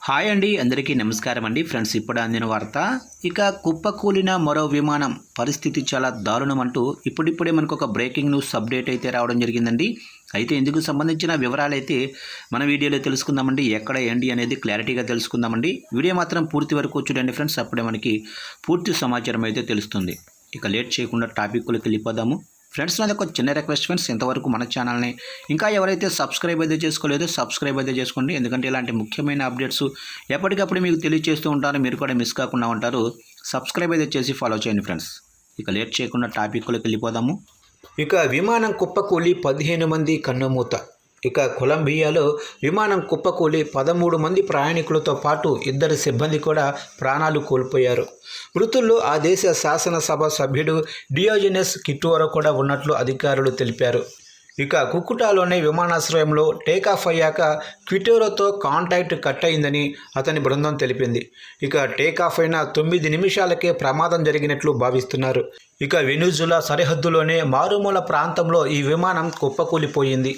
Hi అండి, అందరికీ నమస్కారం అండి. ఫ్రెండ్స్, ఇప్పుడు అందిన వార్త. ఇక కుప్పకూలిన మరో విమానం పరిస్థితి చాలా దారుణం అంటూ ఇప్పుడిప్పుడే మనకు ఒక బ్రేకింగ్ న్యూస్ అప్డేట్ అయితే రావడం జరిగిందండి. అయితే ఇందుకు సంబంధించిన వివరాలు అయితే మన వీడియోలో తెలుసుకుందామండి. ఎక్కడ ఏంటి అనేది క్లారిటీగా తెలుసుకుందామండి. వీడియో మాత్రం పూర్తి వరకు చూడండి ఫ్రెండ్స్, అప్పుడే మనకి పూర్తి సమాచారం అయితే తెలుస్తుంది. ఇక లేట్ చేయకుండా టాపిక్లోకి వెళ్ళిపోదాము. ఫ్రెండ్స్, నాది ఒక చిన్న రిక్వెస్ట్ ఫ్రెండ్స్, ఇంతవరకు మన ఛానల్ని ఇంకా ఎవరైతే సబ్స్క్రైబ్ అయితే చేసుకోలేదో సబ్స్క్రైబ్ అయితే చేసుకోండి. ఎందుకంటే ఇలాంటి ముఖ్యమైన అప్డేట్స్ ఎప్పటికప్పుడు మీకు తెలియజేస్తూ ఉంటారు, మీరు కూడా మిస్ కాకుండా ఉంటారు. సబ్స్క్రైబ్ అయితే చేసి ఫాలో చేయండి ఫ్రెండ్స్. ఇక లేట్ చేయకుండా టాపిక్లోకి వెళ్ళిపోదాము. ఇక విమానం కుప్పకూలి 15 మంది కన్నుమూత. ఇక కొలంబియాలో విమానం కుప్పకూలి 13 మంది ప్రయాణికులతో పాటు 2 సిబ్బంది కూడా ప్రాణాలు కోల్పోయారు. మృతుల్లో ఆ దేశ శాసనసభ సభ్యుడు డియోజెనెస్ కిటోరో కూడా ఉన్నట్లు అధికారులు తెలిపారు. ఇక కుకుటాలోని విమానాశ్రయంలో టేకాఫ్ అయ్యాక క్విటోరోతో కాంటాక్ట్ కట్ అయిందని అతని బృందం తెలిపింది. ఇక టేకాఫ్ అయిన 9 నిమిషాలకే ప్రమాదం జరిగినట్లు భావిస్తున్నారు. ఇక వెనుజులా సరిహద్దులోనే మారుమూల ప్రాంతంలో ఈ విమానం కుప్పకూలిపోయింది.